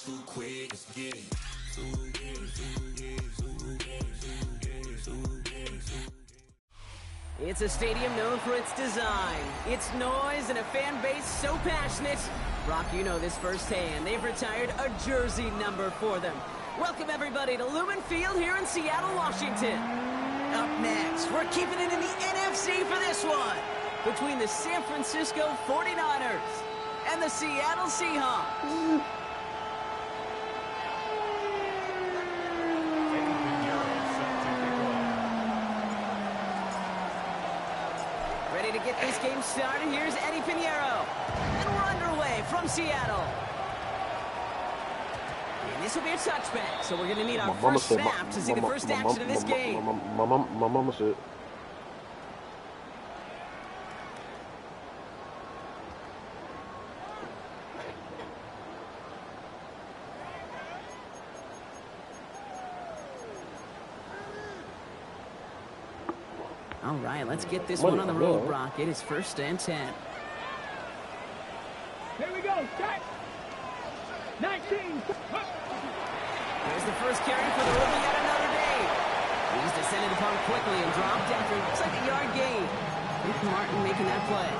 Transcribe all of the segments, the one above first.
It's a stadium known for its design, its noise, and a fan base so passionate. Brock, you know this firsthand. They've retired a jersey number for them. Welcome, everybody, to Lumen Field here in Seattle, Washington. Up next, we're keeping it in the NFC for this one, between the San Francisco 49ers and the Seattle Seahawks. Ready to get this game started. Here's Eddie Pinheiro. And we're underway from Seattle. And this will be a touchback, so we're going to need our first snap to see the first action of this game. My mama said. All right, let's get this one on the road, Brock. It is 1st and 10. Here we go. Set. 19. Here's the first carry for the rookie yet another day. He's descended upon quickly and dropped after looks like a yard gain. Luke Martin making that play.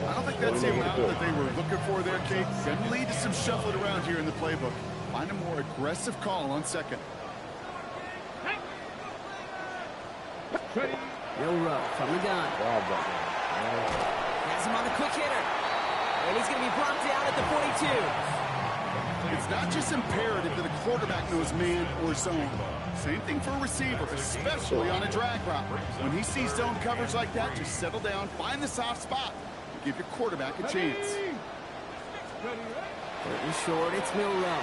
I don't think that's the amount that they were looking for there, Kate. Going to lead to some shuffling around here in the playbook. Find a more aggressive call on second. No row from the gun. Has him on the quick hitter. And he's going to be brought down at the 42. It's not just imperative that a quarterback knows man or zone. Same thing for a receiver, especially on a drag route. When he sees zone coverage like that, just settle down, find the soft spot, and give your quarterback a chance. Curtain short, it's Milrow.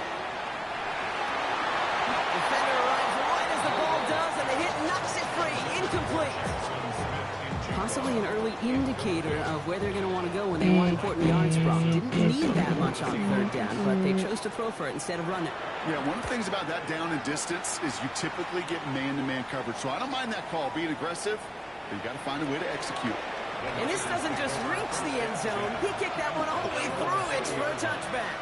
Defender arrives right as the ball does, and the hit knocks it free. Incomplete. Possibly an early indicator of where they're going to want to go when they want important yards, Brock. Didn't need that much on 3rd down, but they chose to throw for it instead of run it. Yeah, one of the things about that down and distance is you typically get man-to-man coverage. So I don't mind that call, being aggressive, but you got to find a way to execute. And this doesn't just reach the end zone. He kicked that one all the way through it for a touchback.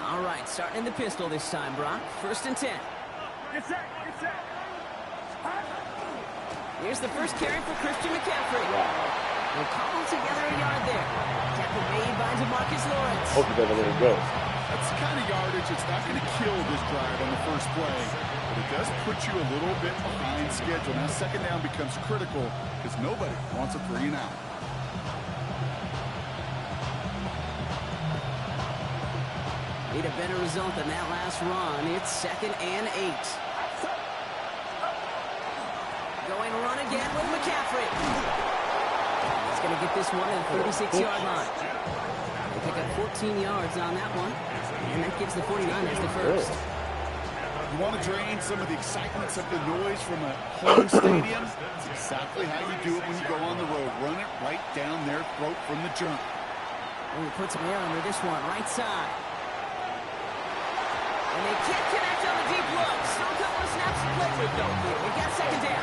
All right, starting in the pistol this time, Brock. 1st and 10. Get set. Get set. Here's the first carry for Christian McCaffrey. We'll cobble together a yard there. Tackle made by DeMarcus Lawrence. Hope he doesn't let it go. That's the kind of yardage it's not going to kill this drive on the first play, but it does put you a little bit behind schedule. Now 2nd down becomes critical because nobody wants a 3 and out. Need a better result than that last run. It's 2nd and 8. Going run again with McCaffrey. He's going to get this one at the 36-yard line. They pick up 14 yards on that one, and that gives the 49ers the first. You want to drain some of the excitement, some of the noise from a home stadium? It's exactly how you do it when you go on the road. Run it right down their throat from the jump. Oh, he puts some air under this one, right side. And they can't connect on the deep look. Still a couple of snaps to play with, though. They got 2nd down.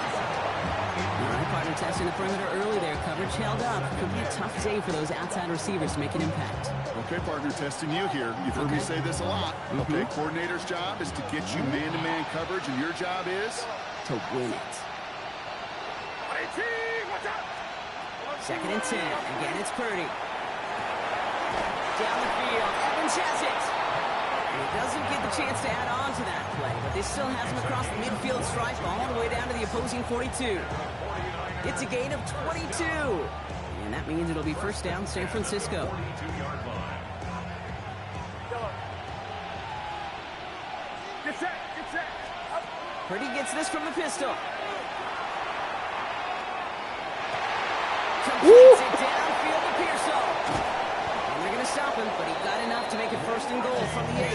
All right, partner testing the perimeter early there. Coverage held up. Could be a tough day for those outside receivers to make an impact. Okay, partner, testing you here. You've heard me say this a lot. Okay, coordinator's job is to get you man-to-man coverage, and your job is? To win it. 2nd and 10. Again, it's Purdy. Down the field. Evans has it. He doesn't get the chance to add on to that play, but this still has him across the midfield stripe all the way down to the opposing 42. It's a gain of 22. And that means it'll be 1st down, San Francisco. Get set. Get set. Purdy gets this from the pistol. Completes it downfield to Pearson. And they're going to stop him, but he got enough to make it 1st and goal from the 8.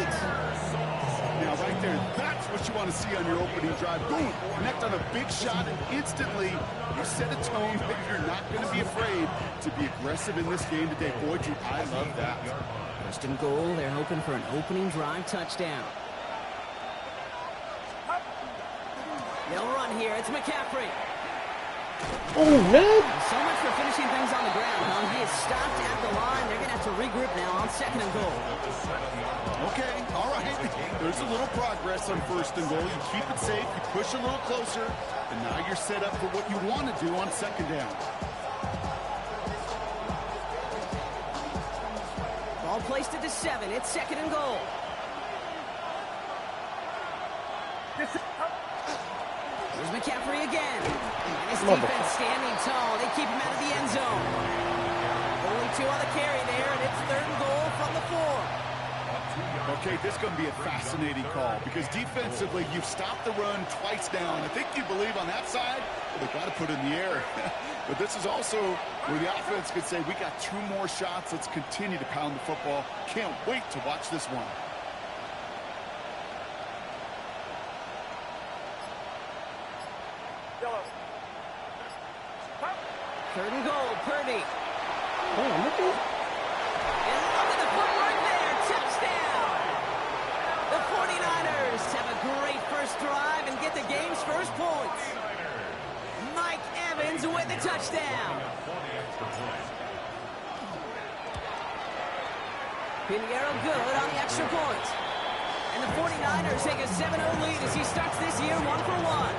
Now, right there, that's what you want to see on your opening drive. Boom! Connect on a big shot, and instantly you set a tone that you're not going to be afraid to be aggressive in this game today. Boy, do I love that. First and goal, they're hoping for an opening drive touchdown. They'll run here. It's McCaffrey. Oh, man. So much for finishing things on the ground, huh? He is stopped at the line. They're going to have to regroup now on second and goal. Okay, all right. There's a little progress on first and goal. You keep it safe, you push a little closer, and now you're set up for what you want to do on second down. Ball placed at the 7. It's second and goal. Here's McCaffrey again. And his defense standing tall. They keep him out of the end zone. Only 2 on the carry there, and it's third and goal from the 4. Okay, this is going to be a fascinating call because defensively, you've stopped the run twice down. I think you believe on that side, they've got to put it in the air. But this is also where the offense could say, we got 2 more shots. Let's continue to pound the football. Can't wait to watch this one. Third and goal, Purdy. Oh, look at And look at the footwork there. Touchdown. The 49ers have a great first drive and get the game's first points. Mike Evans with the touchdown. Pinheiro good on the extra point. And the 49ers take a 7-0 lead as he starts this year 1-for-1.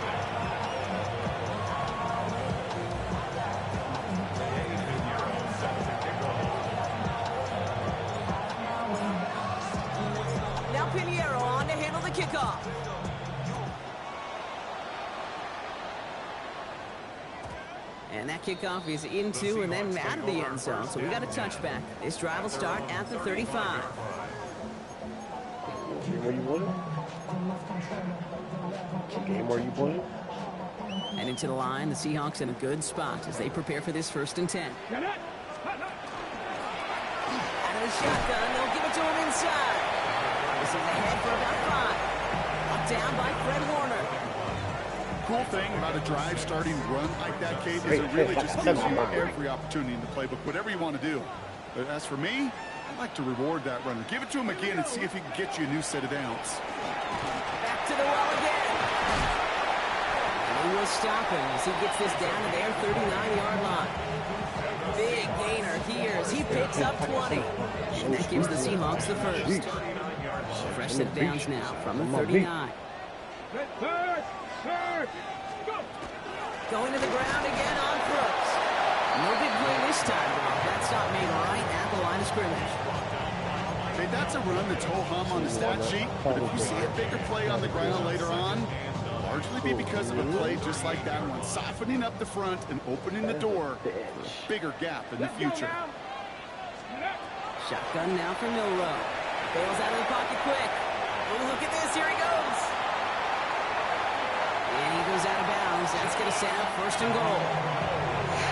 Pinheiro on to handle the kickoff. And that kickoff is into and then out of the end zone. So we got a touchback. This drive will start at the 35. Where you playing? Game where you playing? And into the line, the Seahawks in a good spot as they prepare for this 1st and 10. Out of the shotgun, they'll give it to him inside. This is ahead for about 5. Up down by Fred Warner. Cool thing about a drive starting run like that, Kate, is it really just gives you every opportunity in the playbook, whatever you want to do. But as for me, I'd like to reward that runner. Give it to him again and see if he can get you a new set of downs. Back to the well again. And they will stop him as he gets this down to their 39-yard line. Big gainer here as he picks up 20. And that gives the Seahawks the first. Fresh set of downs now from the 39. Going to the ground again on Brooks. No big play this time, though. That stop made right at the line of scrimmage. Hey, that's a run that's ho-hum on the stat sheet, but if you see a bigger play on the ground later on, largely be because of a play just like that one, softening up the front and opening the door for a bigger gap in the future. Shotgun now for Milrow. Bails out of the pocket quick. Oh, look at this. Here he goes. And he goes out of bounds. That's going to set up 1st and goal.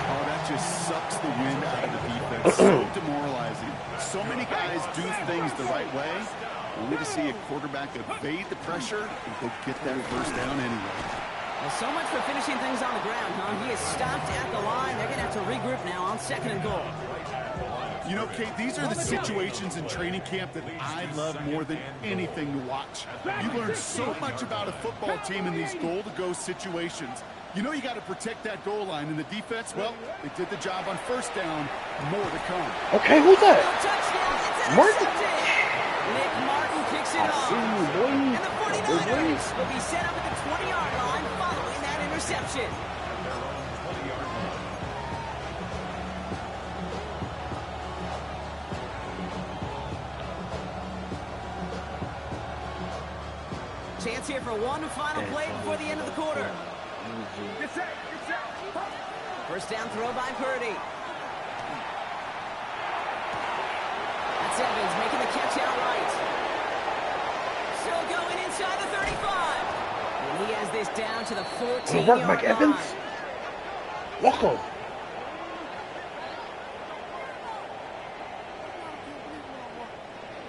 Oh, that just sucks the wind out of the defense. So demoralizing. So many guys do things the right way, only to see a quarterback evade the pressure and go get that first down anyway. Well, so much for finishing things on the ground, huh? He is stopped at the line. They're going to have to regroup now on 2nd and goal. You know, Kate, these are the situations in training camp that I love more than anything to watch. You learn so much about a football team in these goal-to-go situations. You know you got to protect that goal line, and the defense, well, they did the job on first down. More to come. Okay, who's that? Martin. Nick Martin picks it off. And the 49ers will be set up at the 20-yard line following that interception. Chance here for one final play before the end of the quarter. First down throw by Purdy. That's Evans making the catch outright. Still going inside the 35. And he has this down to the 14-yard line. Mike Evans? Welcome.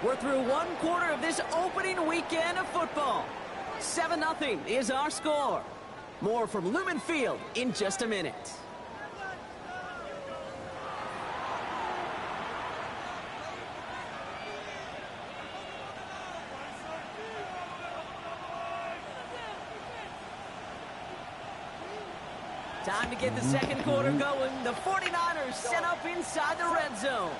We're through 1 quarter of this opening weekend of football. 7-0 is our score. More from Lumen Field in just a minute. Time to get the second quarter going. The 49ers set up inside the red zone.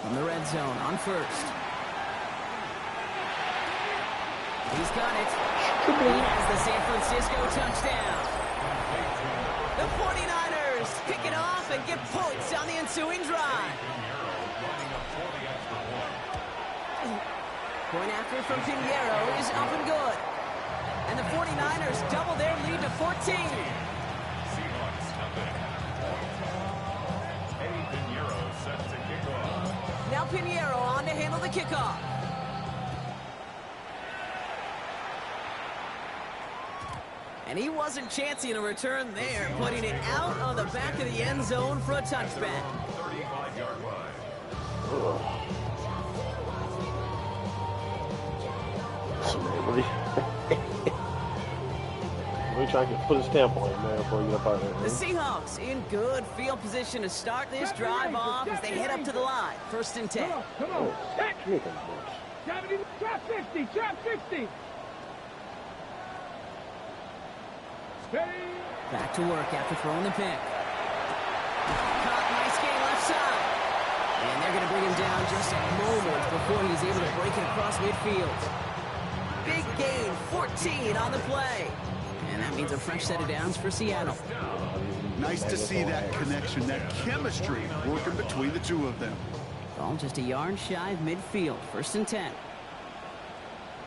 From the red zone on first. He's got it. He has the San Francisco touchdown. The 49ers pick it off and get points on the ensuing drive. Point after from Pinheiro is up and good. And the 49ers double their lead to 14. Seahawks come in. Pinheiro set to kick off. Now Pinheiro on to handle the kickoff. And he wasn't chancing a return there, putting it out on the back of the end zone for a touchback. 35-yard line. Let me try to put a stamp on it, man, before we get up out of here. The Seahawks in good field position to start this drive off as they head up to the line. First and 10. Come on. Trap 50. Trap 50. Back to work after throwing the pick. Caught, nice gain left side. And they're going to bring him down just a moment before he's able to break it across midfield. Big gain, 14 on the play. And that means a fresh set of downs for Seattle. Nice to see that connection, that chemistry working between the two of them. Ball just a yard shy of midfield. First and 10.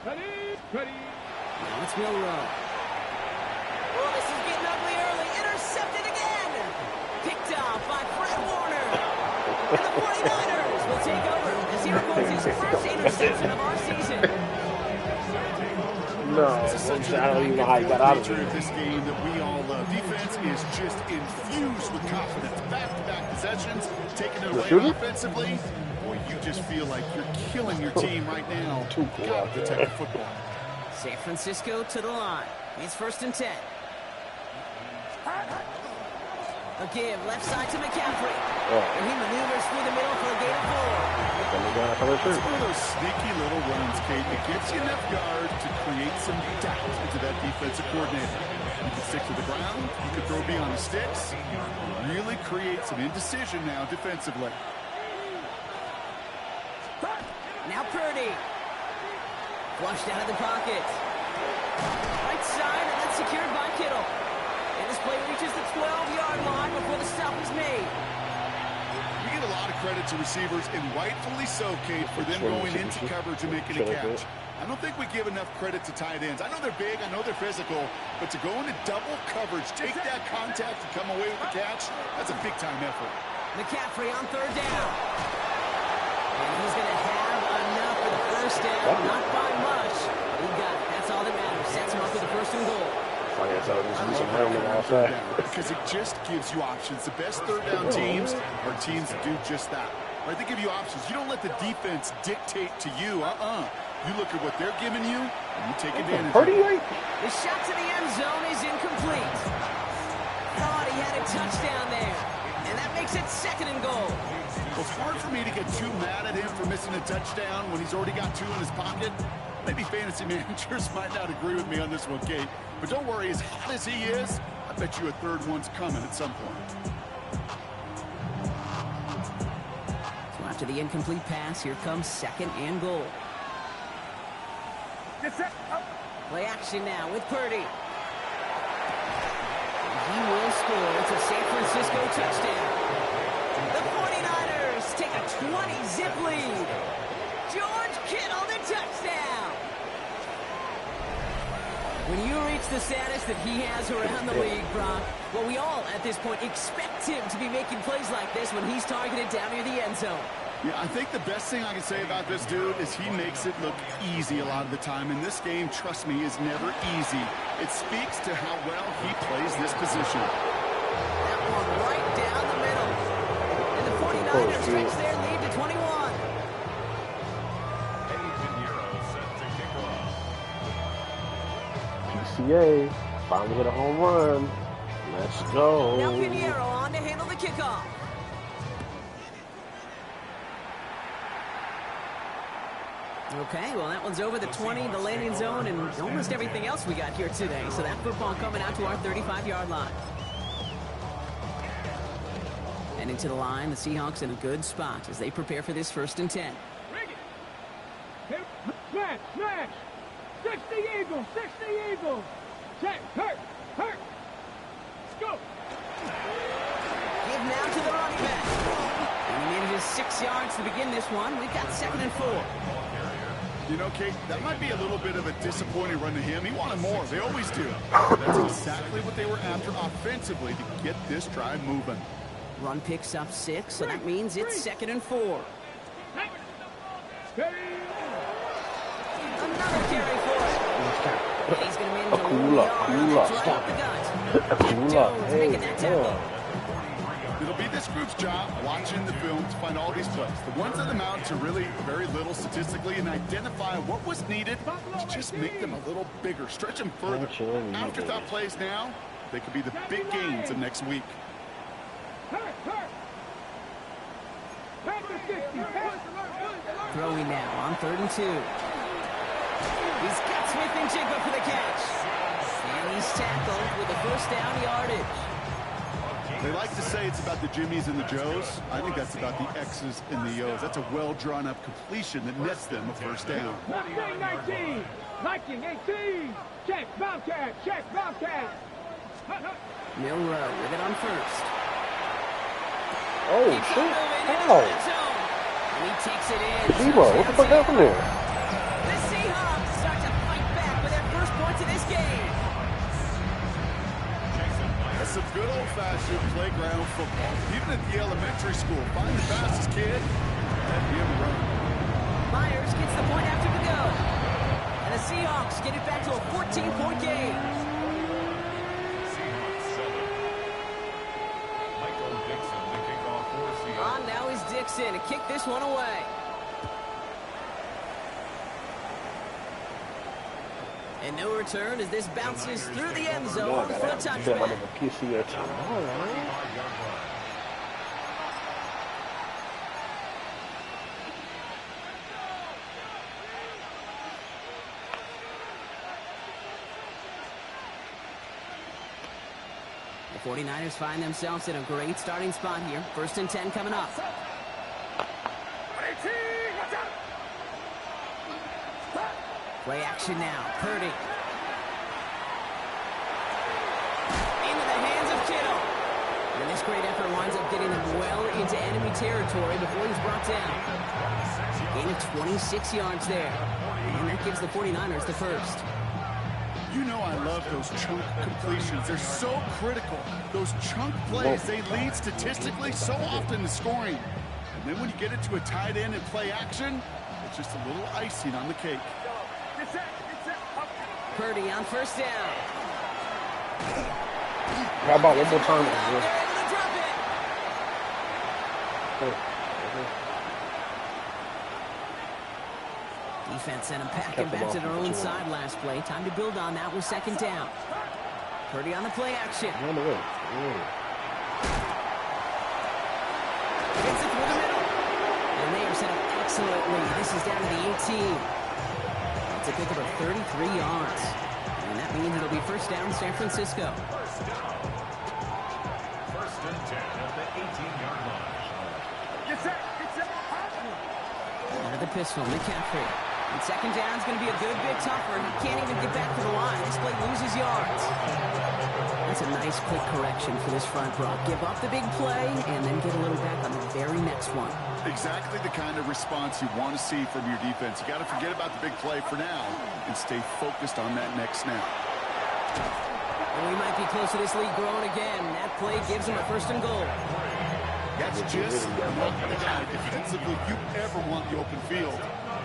Ready. Now it's Milrow. Oh, this is getting ugly early. Intercepted again. Picked off by Fred Warner. And the 49ers will take over as he records his first interception of our season. No, I don't even know how he got out of it. it. This game that we all love. Defense is just infused with confidence. Back-to-back possessions, taking it away offensively. Boy, you just feel like you're killing your team right now. Too cool Gotta out protect there. the football. San Francisco to the line. It's first and 10. A give left side to McCaffrey. And he maneuvers through the middle for a gain of 4. It's one of those sneaky little runs, Kate. It gets you enough yard to create some doubt into that defensive coordinator. You can stick to the ground. You can throw beyond the sticks. Really create some indecision now defensively. Now Purdy. Flushed out of the pocket. Right side, and that's secured by Kittle. And this play reaches the 12-yard line before the stop is made. We give a lot of credit to receivers, and rightfully so, Kate, for them going into coverage and making a catch. I don't think we give enough credit to tight ends. I know they're big, I know they're physical, but to go into double coverage, take that contact and come away with the catch, that's a big-time effort. McCaffrey on third down. And he's going to have enough for the first down. Not by much. He got it. That's all that matters. Sets him up with the first and goal. Because it just gives you options. The best third down teams are teams that do just that. Right? They give you options. You don't let the defense dictate to you. You look at what they're giving you, and you take advantage of it. The shot to the end zone is incomplete. Thought he had a touchdown there. And that makes it second and goal. Well, it's hard for me to get too mad at him for missing a touchdown when he's already got 2 in his pocket. Maybe fantasy managers might not agree with me on this one, Kate. But don't worry, as hot as he is, I bet you a third one's coming at some point. So after the incomplete pass, here comes second and goal. Play action now with Purdy. He will score. It's a San Francisco touchdown. The 49ers take a 20-zip lead. George Kittle, the touchdown. When you reach the status that he has around the league, Brock, well, we all, at this point, expect him to be making plays like this when he's targeted down near the end zone. Yeah, I think the best thing I can say about this dude is he makes it look easy a lot of the time. And this game, trust me, is never easy. It speaks to how well he plays this position. That one right down the middle. And the 49ers stretch their lead to 21. Pinheiro set to kick off. PC PTA. Finally hit a home run. Let's go. Now Pinheiro on to handle the kickoff. Okay, well, that one's over the 20, the landing zone, and almost everything else we got here today. So that football coming out to our 35-yard line. Heading to the line, the Seahawks in a good spot as they prepare for this 1st and 10. Smash, smash. 60 Eagles, 60 Eagles. Check, hurt, hurt. Let's go. Give now to the running back. And he made it 6 yards to begin this one. We've got 2nd and 4. You know, Kate, that might be a little bit of a disappointing run to him. He wanted more. They always do. That's exactly what they were after offensively to get this drive moving. Run picks up 6, so that means it's 2nd and 4. Another carry for it. He's going to manage a right up the gut. Jones making that tackle. It'll be this group's job watching the film to find all these plays. The ones that amount to really very little statistically and identify what was needed to just make them a little bigger, stretch them further. Afterthought plays now, they could be the big gains of next week. Throwing now on 3rd and 2. He's got Smith and Jigba for the catch. And he's tackled with a 1st down yardage. They like to say it's about the Jimmies and the Joes. I think that's about the X's and the O's. That's a well-drawn-up completion that nets them a 1st down. Mustang 19, Viking 18. Check, Bobcat, check, Bobcat. Milrow with it on 1st. Oh, shit. How? And he takes it in. Zebo, what the fuck happened there? The Seahawks start to fight back with their 1st points of this game. That's some good old-fashioned playground football. Even at the elementary school, find the fastest kid and him run. Myers gets the point after the go. And the Seahawks get it back to a 14-point game. Now is Dixon to kick this one away. And no return as this bounces through the end zone for a touchback. The 49ers find themselves in a great starting spot here. 1st and 10 coming up. Play action now. Purdy. Into the hands of Kittle. And this great effort winds up getting him well into enemy territory before he's brought down. Gain of 26 yards there. And that gives the 49ers the 1st. You know I love those chunk completions. They're so critical. Those chunk plays, they lead statistically so often to scoring. And then when you get it to a tight end and play action, it's just a little icing on the cake. Purdy on 1st down. How about one more time? They're able to drop it. Defense sent him packing back to their own side last play. Time to build on that with 2nd down. Purdy on the play action. Gets it through the middle. And they are set up excellently. This is down to the 18. It's a pick up of 33 yards. And that means it'll be 1st down San Francisco. 1st and 10 at the 18-yard line. Out of the pistol, McCaffrey. And 2nd down is going to be a good bit tougher. He can't even get back to the line. This play loses yards. That's a nice quick correction for this front row. Give up the big play and then get a little back on the very next one. Exactly the kind of response you want to see from your defense. You got to forget about the big play for now and stay focused on that next snap. And we might be close to this lead growing again. That play gives him a 1st and goal. That's just not the guy defensively you ever want the open field.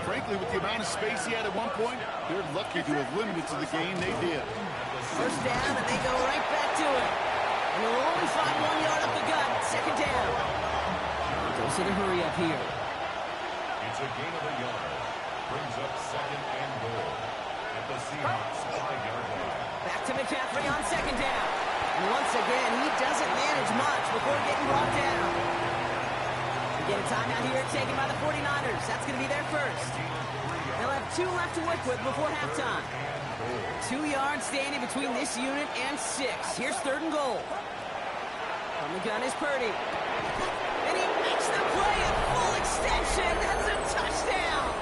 Frankly, with the amount of space he had at one point, they're lucky to have limited to the game they did. 1st down, and they go right back to it. And they'll only find 1 yard up the gut. 2nd down. Goes to the hurry up here. It's a gain of a yard. Brings up 2nd and goal. at the Seahawks 5-yard line. Back to McCaffrey on second down. And once again, he doesn't manage much before getting brought down. We get a timeout here taken by the 49ers. That's going to be their first. They'll have 2 left to work with before halftime. 2 yards standing between this unit and 6. Here's 3rd and goal. From the gun is Purdy. And he makes the play at full extension. That's a touchdown.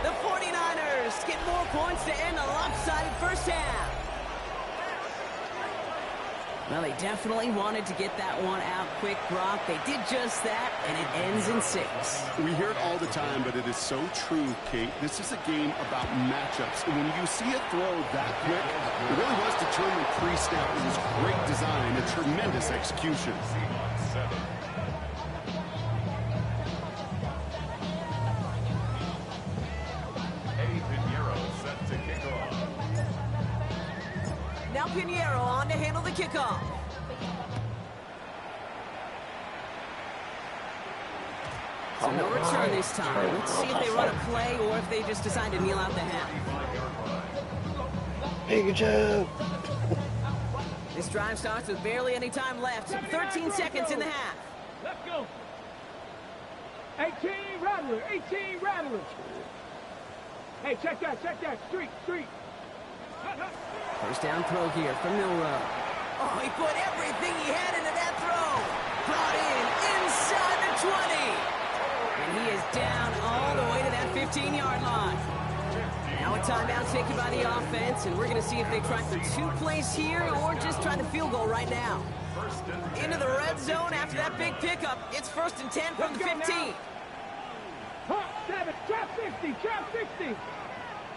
The 49ers get more points to end a lopsided first half. Well, they definitely wanted to get that one out quick, Brock. They did just that, and it ends in 6. We hear it all the time, but it is so true, Kate. This is a game about matchups. And when you see a throw that quick, it really was determined pre-snap. It was great design and tremendous execution. Seahawks 7. Pinheiro set to kick off. Now Pinheiro on to handle the kickoff. So no return this time. Let's see if they run a play or if they just decide to kneel out the half. 5-yard line. Hey, good job. This drive starts with barely any time left. 13 seconds in the half. Let's go. 18 Rattler, 18 Rattler. Hey, check that, street. First down throw here from Milrow. Oh, he put everything he had into that throw. Brought in inside the 20. And he is down all the way to that 15-yard line. Now a timeout taken by the offense, and we're going to see if they try for 2 plays here or just try the field goal right now. Into the red zone after that big pickup. It's 1st and 10 from the 15. Pump 7, trap 60, trap 60.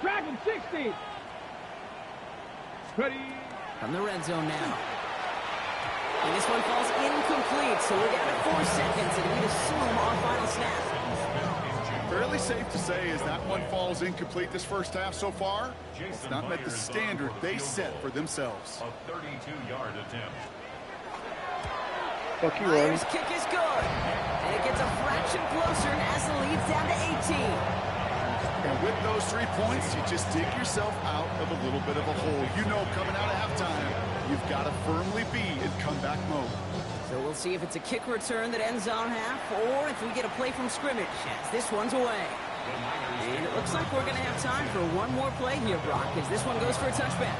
Dragon 60. Ready. From the red zone now. And this one falls incomplete, so we're down to 4 seconds, and we assume our final snap. Fairly safe to say as that one falls incomplete this first half so far, it's not met the standard they set for themselves. A 32-yard attempt. Fuck you, Ronnie. Myers' kick is good. And it gets a fraction closer as the lead's down to 18. And with those 3 points, you just dig yourself out of a little bit of a hole. You know coming out of halftime, you've got to firmly be in comeback mode. So we'll see if it's a kick return that ends on half or if we get a play from scrimmage as this one's away. And it looks like we're going to have time for one more play here, Brock, as this one goes for a touchback.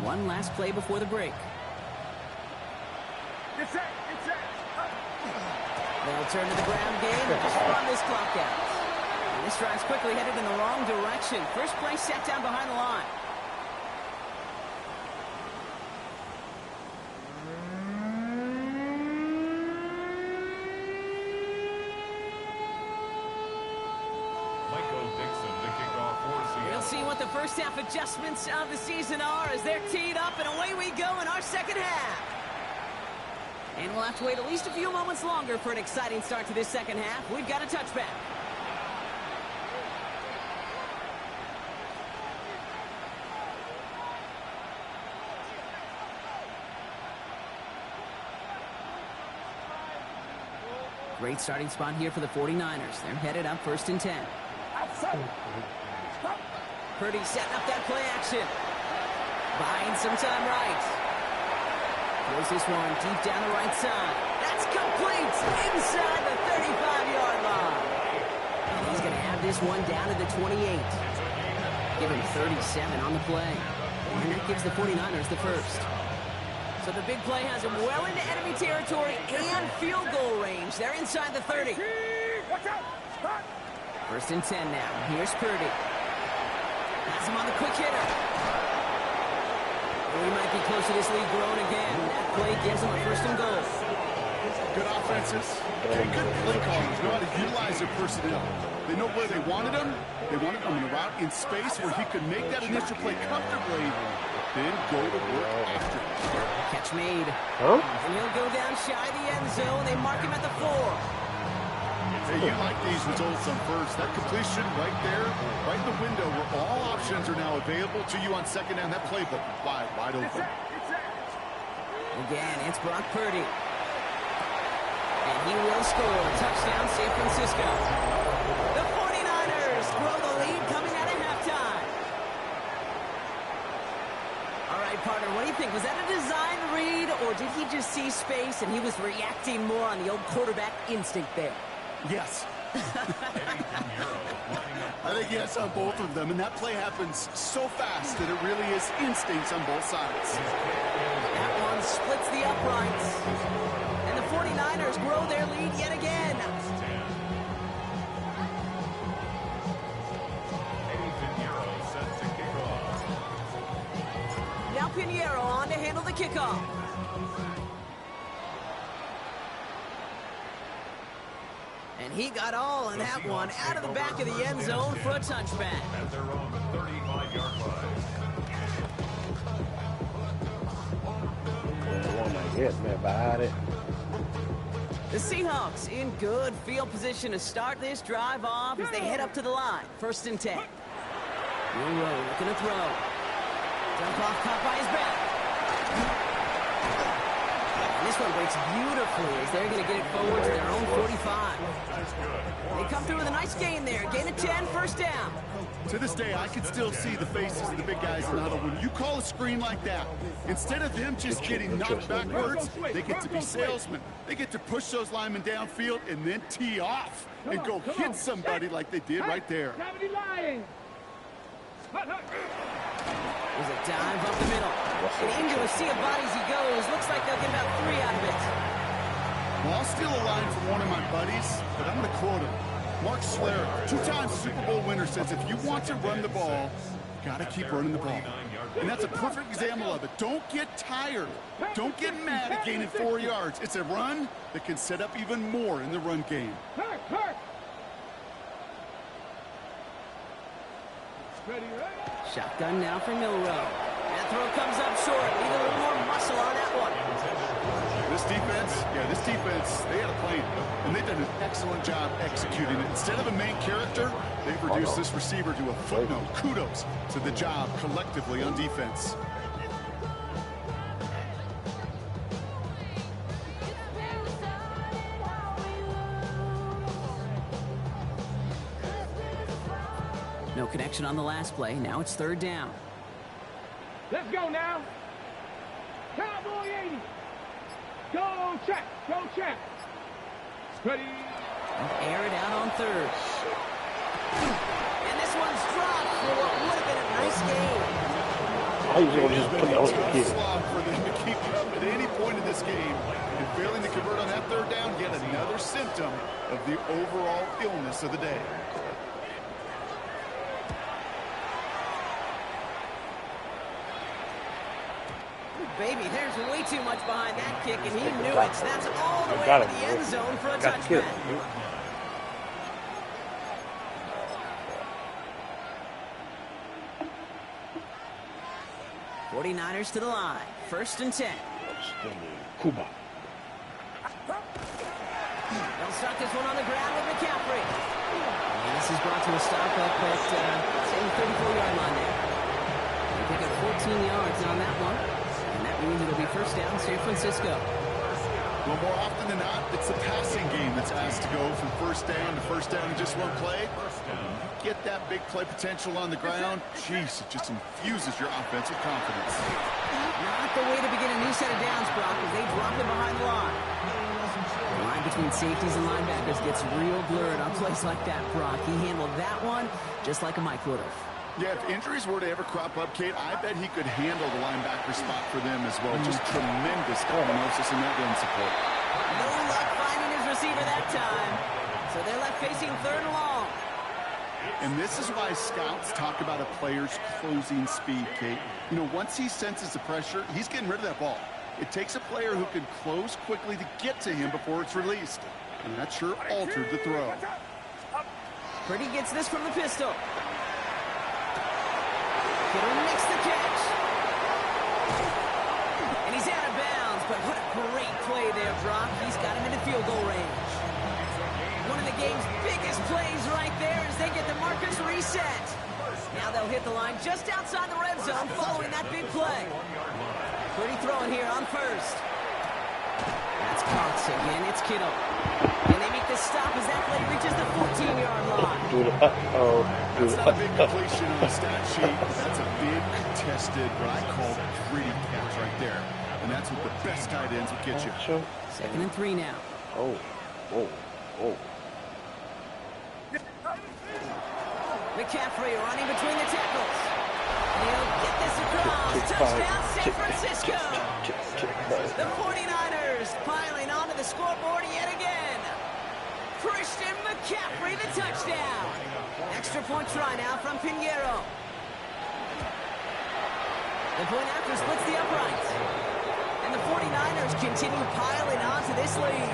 One last play before the break. It's it. They'll turn to the ground game and just run this clock out. And this drive's quickly headed in the wrong direction. First play set down behind the line. We'll see what the first half adjustments of the season are as they're teed up, and away we go in our second half. And we'll have to wait at least a few moments longer for an exciting start to this second half. We've got a touchback. Great starting spot here for the 49ers. They're headed up 1st and 10. Purdy setting up that play action. Buying some time right. Throws this one deep down the right side. That's complete inside the 35-yard line. And he's going to have this one down to the 28. Give him 37 on the play. And that gives the 49ers the first. So the big play has him well into enemy territory and field goal range. They're inside the 30. Watch out. Spot. 1st and 10 now. Here's Purdy. Has him on the quick hitter. We might be close to this lead growing again. That play gives them a 1st and goal. Good offenses. Okay, good play callers know how to utilize their personnel. They know where they wanted him. They wanted him in a route in space where he could make that initial play comfortably, then go to work after. Catch made. Huh? And he'll go down shy of the end zone. They mark him at the 4. Hey, you like these results on first. That completion right there, right in the window where all options are now available to you on second down. That playbook wide open. Again, it's Brock Purdy. And he will score. Touchdown, San Francisco. The 49ers grow the lead coming out of halftime. All right, partner, what do you think? Was that a design read, or did he just see space and he was reacting more on the old quarterback instinct there? Yes. I think yes on both of them, and that play happens so fast that it really is instincts on both sides. That one splits the uprights. And the 49ers grow their lead yet again. Now Pinheiro on to handle the kickoff. And he got all in that one out of the back of the end zone for a touchback. At their own 35-yard line. The Seahawks in good field position to start this drive off as they head up to the line. 1st and 10. Milroe looking to throw. Dump off, caught by his back. And this one breaks beautifully as they're going to get it forward to their own 45. They come through with a nice gain there. Gain of 10, 1st down. To this day, I can still see the faces of the big guys in the huddle. When you call a screen like that, instead of them just getting knocked backwards, they get to be salesmen. They get to push those linemen downfield and then tee off and go hit somebody like they did right there. There's a dive up the middle. And into a sea of bodies he goes. Looks like they'll get about 3 out of it. Well, I'll steal a line from one of my buddies, but I'm going to quote him. Mark Schlereth, 2-time Super Bowl winner, says if you want to run the ball, you got to keep running the ball. And that's a perfect example of it. Don't get tired. Don't get mad at gaining 4 yards. It's a run that can set up even more in the run game. Shotgun now for Milroe. That throw comes up short. Need a little more muscle on that one. This defense, they had a plan, and they've done an excellent job executing it. Instead of a main character, they've reduced this receiver to a footnote. Kudos to the job collectively on defense. No connection on the last play. Now it's 3rd down. Let's go now. Cowboy 80. Go check. Go check. Ready. Air it out on 3rd. And this one's dropped for what would have been a nice game. I usually just put that on the kid. For them to keep up at any point in this game, and failing to convert on that 3rd down, yet another symptom of the overall illness of the day. Baby, there's way too much behind that kick, and he knew it. That's all the way to the end zone for a touchback. 49ers to the line. 1st and 10. Cuba. They'll start this one on the ground with McCaffrey. And this is brought to a stop up at, say, the 34-yard line there. They pick up 14 yards on that one. And that means it'll be 1st down, San Francisco. Well, more often than not, it's the passing game that's asked to go from 1st down to 1st down in just one play. You get that big play potential on the ground, jeez, it just infuses your offensive confidence. Not the way to begin a new set of downs, Brock, as they drop it behind the line. The line between safeties and linebackers gets real blurred on plays like that, Brock. He handled that one just like a Mike would have. Yeah, if injuries were to ever crop up, Kate, I bet he could handle the linebacker spot for them as well. Just tremendous diagnosis in that run support. No luck finding his receiver that time. So they're left facing 3rd and long. And this is why scouts talk about a player's closing speed, Kate. You know, once he senses the pressure, he's getting rid of that ball. It takes a player who can close quickly to get to him before it's released. And that sure altered the throw. Purdy gets this from the pistol. Kittle makes the catch. And he's out of bounds, but what a great play there, Brock. He's got him into field goal range. One of of the game's biggest plays right there as they get the markers reset. Now they'll hit the line just outside the red zone following that big play. Pretty throwing here on first. That's caught again. It's Kittle. And they make the stop as that play reaches the 14-yard line. That's not a big completion on the stat sheet. That's a big contested, what I call gritty catch right there. And that's what the best tight ends will get you. Second and 3 now. McCaffrey running between the tackles. He'll get this across. Touchdown, San Francisco. The 49ers piling onto the scoreboard yet again. Christian McCaffrey, the touchdown. Extra point try now from Pinheiro. The point after splits the uprights. And the 49ers continue piling onto this lead.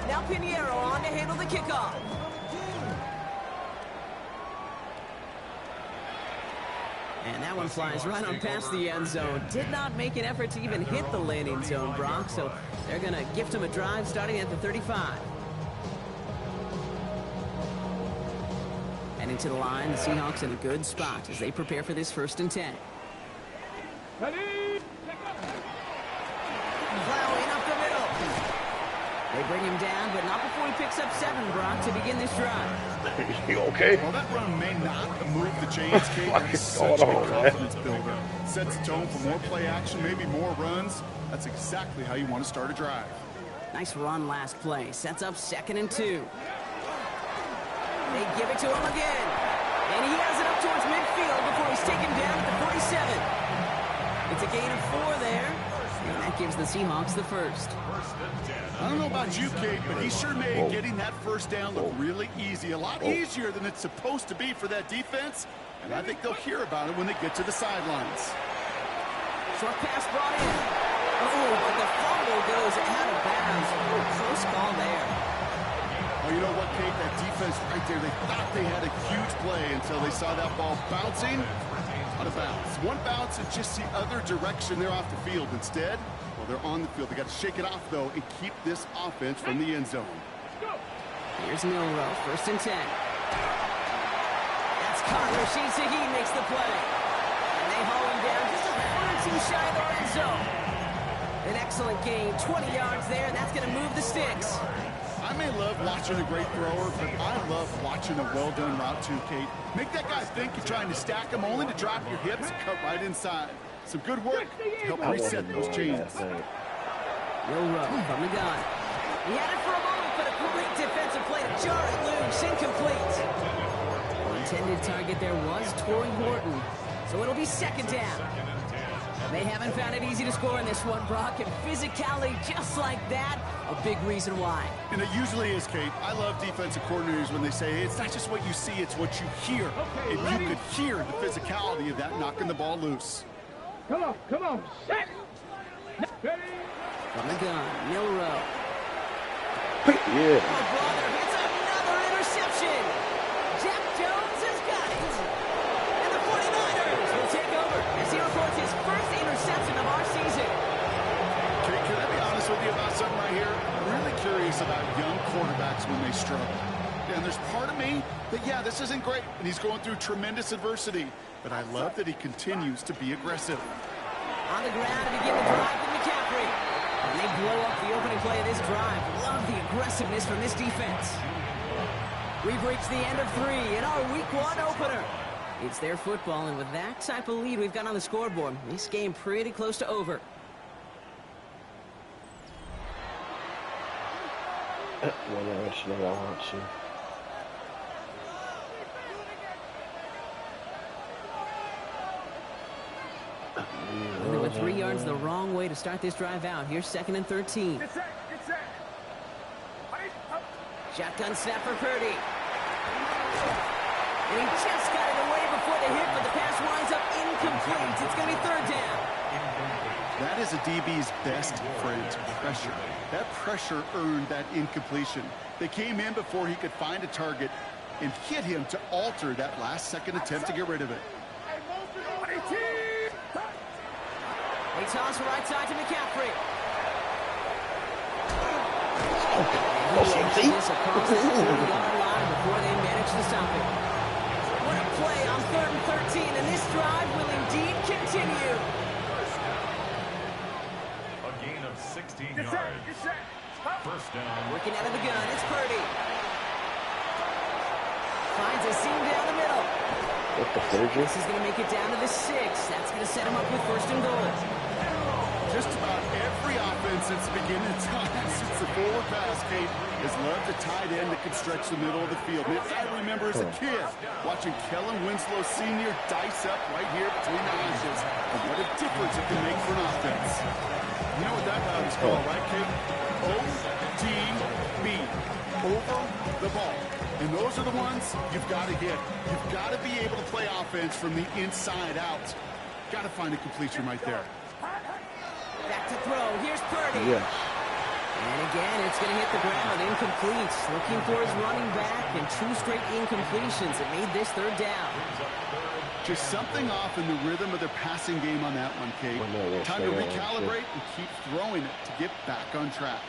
Now Pinheiro on to handle the kickoff. And that one flies right on past the end zone. Did not make an effort to even hit the landing zone, Brock, so they're going to gift him a drive starting at the 35. And into the line, the Seahawks in a good spot as they prepare for this 1st and 10. Ready? Plowing up the middle. They bring him down, but not before he picks up 7, Brock, to begin this drive. You okay? Well, that run may not move the chains, Kate, but it's such a confidence builder. Sets the tone for more play action, maybe more runs. That's exactly how you want to start a drive. Nice run last play. Sets up 2nd and 2. They give it to him again. And he has it up towards midfield before he's taken down at the 47. It's a gain of 4 there. And that gives the Seahawks the first. I don't know about you, Kate, but he sure made getting that first down look really easy. A lot easier than it's supposed to be for that defense. And I think they'll hear about it when they get to the sidelines. Short pass brought in. Oh, but the fumble goes out of bounds. Oh, close call there. Oh, you know what, Kate? That defense right there, they thought they had a huge play until they saw that ball bouncing out of bounds. One bounce and just the other direction there off the field. Instead, well, they're on the field. They got to shake it off, though, and keep this offense from the end zone. Here's Milrow, 1st and 10. That's Connor. He makes the play. And they haul him down just a foot or two shy of the red zone. An excellent gain, 20 yards there, and that's going to move the sticks. I may love watching a great thrower, but I love watching a well-done route too, Kate. Make that guy think you're trying to stack him, only to drop your hips and cut right inside. Some good work to help reset those chains. Milrow from the gun. He had it for a moment, but a great defensive play to jar it loose, incomplete. The intended target there was Torrey Horton, so it'll be 2nd down. They haven't found it easy to score in this one, Brock, and physicality just like that, a big reason why. And it usually is, Kate. I love defensive coordinators when they say, hey, it's not just what you see, it's what you hear. Okay, and ready? you could hear the physicality of that knocking the ball loose. Come on, set. Ready? From the gun, Milrow. Yeah. Oh, brother, it's another interception. Jack Jones has got it. And the 49ers will take over as he records his first interception of our season. Kate, can I be honest with you about something right here? I'm really curious about young quarterbacks when they struggle. And there's part of me that, yeah, this isn't great, and he's going through tremendous adversity. But I love that he continues to be aggressive. On the ground to begin the drive with McCaffrey. And they blow up the opening play of this drive. Love the aggressiveness from this defense. We've reached the end of 3 in our Week 1 opener. It's their football, and with that type of lead we've got on the scoreboard, this game pretty close to over. One direction I want to. And they went 3 yards the wrong way to start this drive out. Here's 2nd and 13. Get set. Shotgun snap for Purdy. And he just got it away before the hit, but the pass winds up incomplete. It's going to be 3rd down. That is a DB's best friend, pressure. That pressure earned that incompletion. They came in before he could find a target and hit him to alter that last-second attempt to get rid of it. Hey, They toss right side to McCaffrey. Safety. This across the 40-yard line before they manage to stop it. What a play on 3rd and 13, and this drive will indeed continue. A gain of 16 yards. First down. Working out of the gun, it's Purdy. Finds a seam down the middle. What the footage This is going to make it down to the 6. That's going to set him up with 1st and goal. Just about every offense since the beginning of time, since the forward pass, Kate, has loved a tight end that can stretch the middle of the field. Man, I remember as a kid watching Kellen Winslow Sr. dice up right here between the hashes, and what a difference it can make for an offense. You know what that route is called, right, Kate? ODB, over the ball. And those are the ones you've got to get. You've got to be able to play offense from the inside out. Got to find a completion right there. Back to throw. Here's Purdy. Yes. And again, it's going to hit the ground. Incomplete. Looking for his running back, and 2 straight incompletions. It made this 3rd down. Just something off in the rhythm of their passing game on that one, Kate. Time to recalibrate and keep throwing it to get back on track.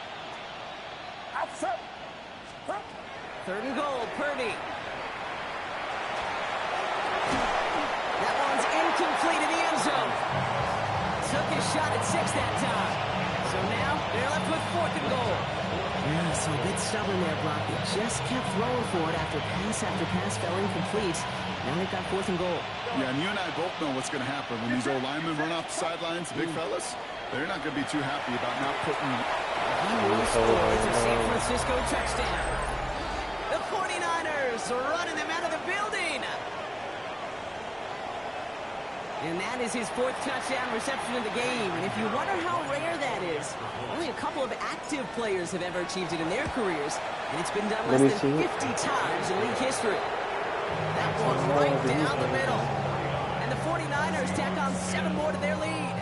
3rd and goal, Purdy. That one's incomplete in the end zone. Took his shot at 6 that time. So now they're left with 4th and goal. Yeah, so a bit stubborn there, Brock. They just kept throwing for it after pass fell incomplete. Now they've got 4th and goal. Yeah, and you and I both know what's going to happen when these old linemen run off the sidelines, big fellas. They're not going to be too happy about not putting. He will score. It's a San Francisco touchdown. The 49ers are running them out of the building. And that is his 4th touchdown reception of the game. And if you wonder how rare that is, only a couple of active players have ever achieved it in their careers. And it's been done less than 50 times in league history. That one right down the middle. And the 49ers tack on 7 more to their lead.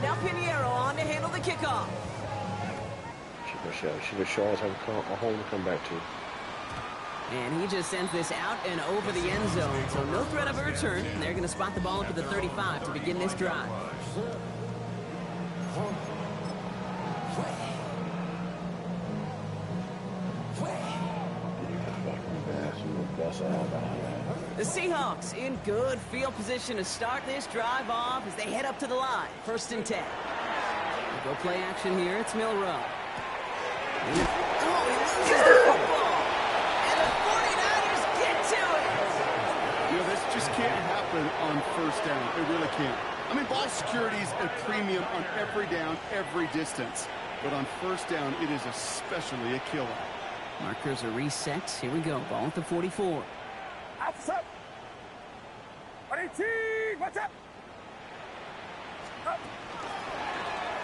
Now Pinheiro on to handle the kickoff. Should have shot a home to come back to. And he just sends this out and over the end zone. So no threat of a return. And they're going to spot the ball up at the 35 to begin this drive. The Seahawks in good field position to start this drive off as they head up to the line. 1st and 10. Go play action here. It's Milrow. Oh, he loses the football. And the 49ers get to it. You know, this just can't happen on 1st down. It really can't. I mean, ball security is a premium on every down, every distance. But on 1st down, it is especially a killer. Markers are reset. Here we go. Ball at the 44. Outside. 18. What's up?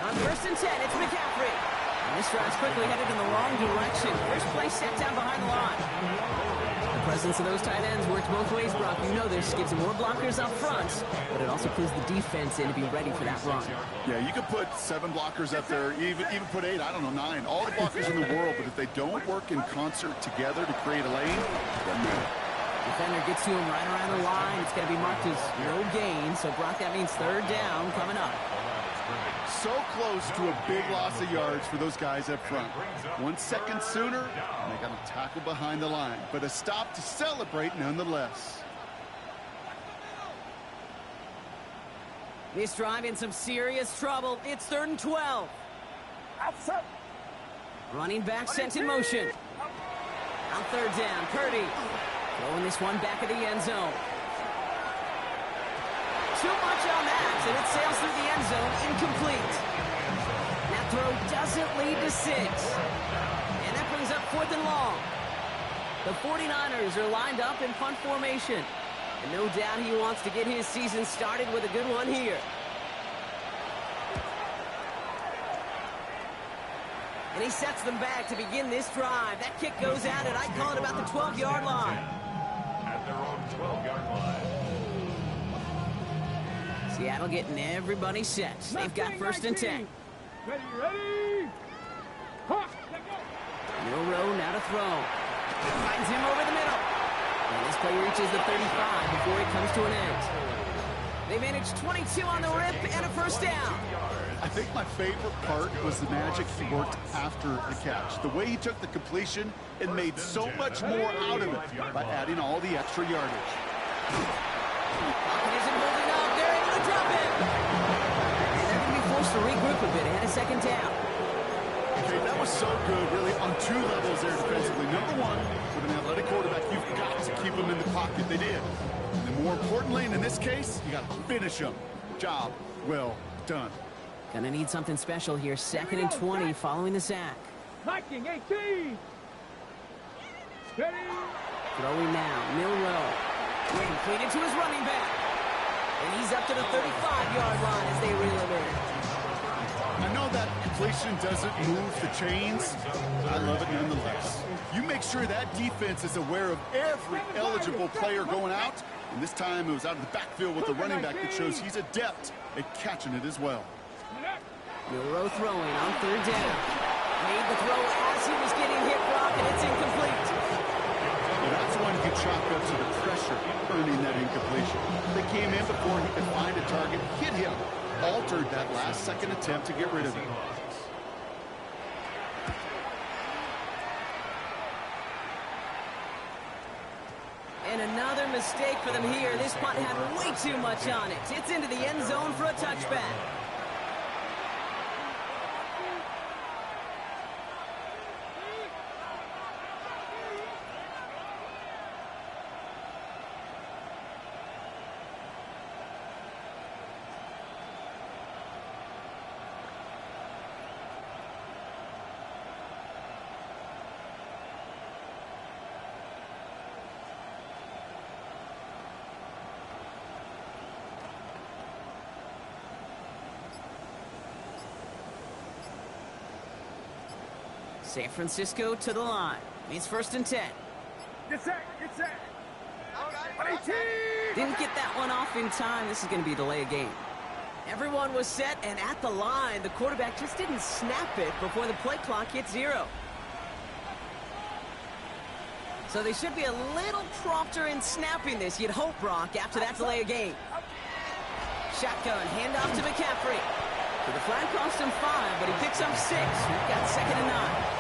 On 1st and 10, it's McCaffrey. And this drive's quickly headed in the wrong direction. First play set down behind the line. The presence of those tight ends works both ways, Brock. You know this. Gives them more blockers up front, but it also clues the defense in to be ready for that run. Yeah, you could put 7 blockers up there, even put 8, I don't know, 9. All the blockers in the world, but if they don't work in concert together to create a lane, it doesn't matter. Defender gets to him right around the line. It's going to be marked as no gain. So, Brock, that means 3rd down coming up. So close to a big loss of yards for those guys up front. 1 second sooner, and they got to tackle behind the line. But a stop to celebrate nonetheless. This drive in some serious trouble. It's 3rd and 12. Outside. Running back sent in motion. On 3rd down, Purdy. Throwing this one back of the end zone. Too much on that, and it sails through the end zone, incomplete. That throw doesn't lead to 6. And that brings up 4th and long. The 49ers are lined up in punt formation. And no doubt he wants to get his season started with a good one here. And he sets them back to begin this drive. That kick goes out, and I call it about the 12-yard line. At their own 12-yard line. Seattle getting everybody set. They've got 1st and 10. Ready. the 35 before it comes to an end. They managed 22 on the rip and a first down. I think my favorite part was the magic he worked after the catch. The way he took the completion and made so much more out of it by adding all the extra yardage. Pocket isn't holding up. They're able to drop it. And they're going to be forced to regroup a bit ahead of second down. Okay, that was so good, really, on two levels there defensively. Number one, with an athletic quarterback, you've got to keep him in the pocket. They did. And more importantly, and in this case, you got to finish him. Job well done. Gonna need something special here. 2nd and 20 following the sack. Hiking 18. Steady. Throwing now, Milrow. Completed to his running back. And he's up to the 35-yard line as they reel him in. I know that completion doesn't move the chains. I love it nonetheless. You make sure that defense is aware of every eligible player going out. And this time it was out of the backfield with the running back that shows he's adept at catching it as well. Milrow throwing on 3rd down. Made the throw as he was getting hit, Brock, and it's incomplete. Well, that's one you chalk up to the pressure earning that incompletion. They came in before he could find a target, hit him, altered that last-second attempt to get rid of him. And another mistake for them here. This punt had way too much on it. It's into the end zone for a touchback. San Francisco to the line. It's 1st and 10. Get set. Get set. 18. Didn't get that one off in time. This is going to be a delay of game. Everyone was set and at the line. The quarterback just didn't snap it before the play clock hit 0. So they should be a little prompter in snapping this, you'd hope, Brock, after that delay of game. Shotgun, handoff to McCaffrey. The flag cost him 5, but he picks up 6. We've got 2nd and 9.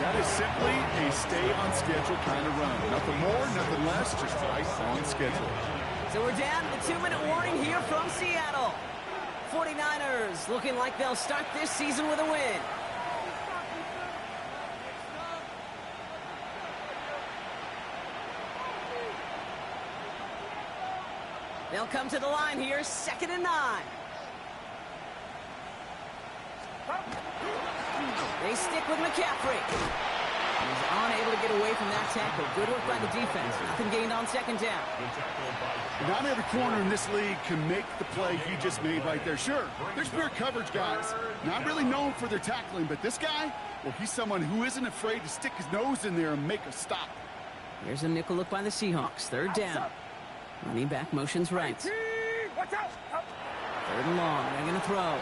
That is simply a stay-on-schedule kind of run. Nothing more, nothing less, just right on schedule. So we're down to the 2-minute warning here from Seattle. 49ers looking like they'll start this season with a win. They'll come to the line here, 2nd and 9. They stick with McCaffrey. He's unable to get away from that tackle. Good work by the defense. Nothing gained on 2nd down. Not every corner in this league can make the play he just made right there. Sure, there's pure coverage guys. Not really known for their tackling, but this guy, well, he's someone who isn't afraid to stick his nose in there and make a stop. Here's a nickel look by the Seahawks. 3rd down. Running back motions right. 3rd and long. They're going to throw.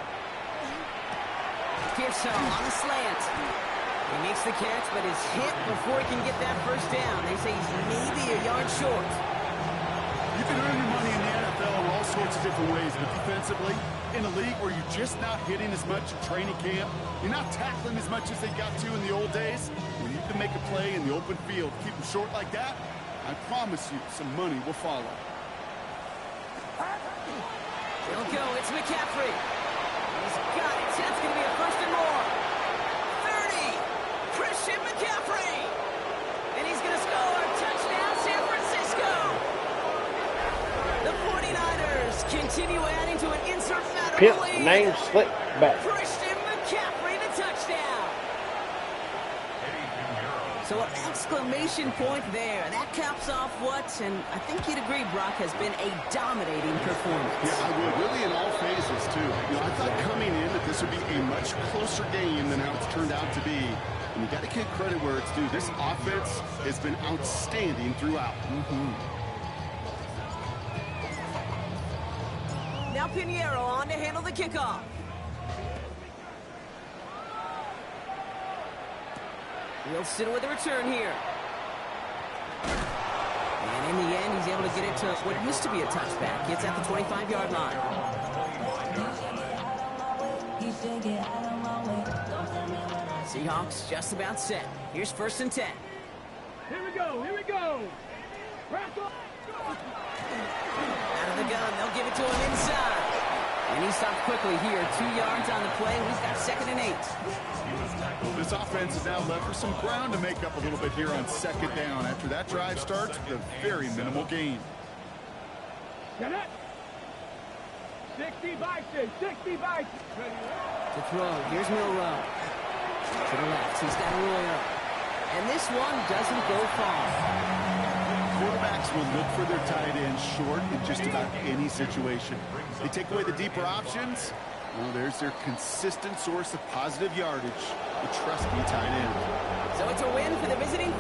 Pearson on the slant. He makes the catch, but is hit before he can get that first down. They say he's maybe a yard short. You can earn your money in the NFL in all sorts of different ways, but defensively, in a league where you're just not hitting as much in training camp, you're not tackling as much as they got to in the old days, when you can make a play in the open field, keep them short like that, I promise you some money will follow. He'll go. It's McCaffrey. He's got it. That's going to be a 1st and more. 30. Christian McCaffrey. And he's going to score. Touchdown, San Francisco. The 49ers continue adding to an insurmountable lead. Name slip back. Christian McCaffrey, the touchdown. So an exclamation point there. That caps off what, and I think you'd agree, Brock, has been a dominating performance. Yeah, I would. Really in all phases, too. You know, I thought coming in that this would be a much closer game than how it's turned out to be. And you got to give credit where it's due. This offense has been outstanding throughout. Now Pinheiro on to handle the kickoff. Wilson with a return here. And in the end, able to get it to what used to be a touchback. It's at the 25-yard line. Seahawks just about set. Here's 1st and 10. Here we go, here we go. Out of the gun, they'll give it to him inside. And he stopped quickly here. 2 yards on the play. He's got 2nd and 8. Well, this offense is now left for some ground to make up a little bit here on 2nd down after that drive starts with a very minimal gain. Get it. 60 Bison, 60 Bison. To throw, here's Milrow. To the left, he's got Arroyo. And this one doesn't go far. Quarterbacks will look for their tight end short in just about any situation. They take away the deeper options. Well, there's their consistent source of positive yardage, the trusty tight end. So it's a win for the visiting